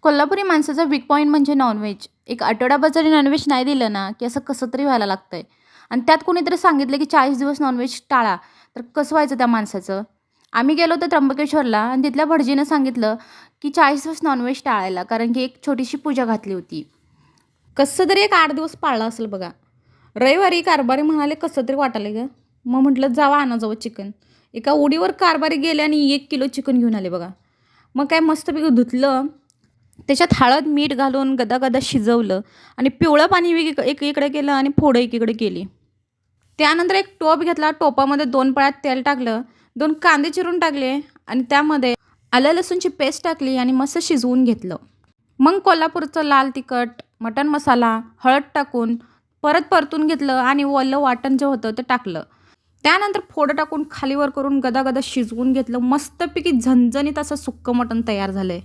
कोल्हापुरी माणसाचा weak point म्हणजे non veg. एक आठवडाभर जरी नॉनव्हेज नाही दिलं ना, की असं कसं तरी व्हायला लागतंय. आणि त्यात कोणीतरी सांगितलं, की 40 दिवस नॉनव्हेज टाळा. तर कसं व्हायचं त्या माणसाचं? आम्ही गेलो होतो त्र्यंबकेश्वरला आणि तिथल्या भटजीनं सांगितलं, की 40 दिवस नॉनव्हेज टाळायला. कारण की एक छोटीशी पूजा घातली होती. कसं तरी एक 8 दिवस पाळला असेल बघा. रविवारी कारभारी म्हणाले, "कसं तरी वाटायलंय गं." मग म्हटलं, "जावा आणा जावं चिकन." एका उडीवर कारभारी गेले आणि 1 किलो चिकन घेऊन आले बघा. मग काय मस्तपैकी धुतलं, त्याच्यात हळद, मीठ घालून गदा-गदा शिजवलं आणि पिवळं पाणी एकीकडे केलं आणि फोडं एकीकडे केली. त्यानंतर एक टोप घेतला, टोपामध्ये 2 पळ्यात तेल टाकलं, 2 कांदे चिरून टाकले आणि त्यामध्ये आलं लसूणची पेस्ट टाकली आणि मस्त शिजवून घेतलं. मग कोल्हापूरचं लाल तिखट, मटण मसाला, हळद टाकून परत परतून घेतलं आणि ओलं वाटण जे होतं ते टाकलं. त्यानंतर फोडं टाकून खालीवर करून गदागदा शिजवून घेतलं. मस्तपैकी झणझणीत असं सुक्कं मटण तयार झालंय.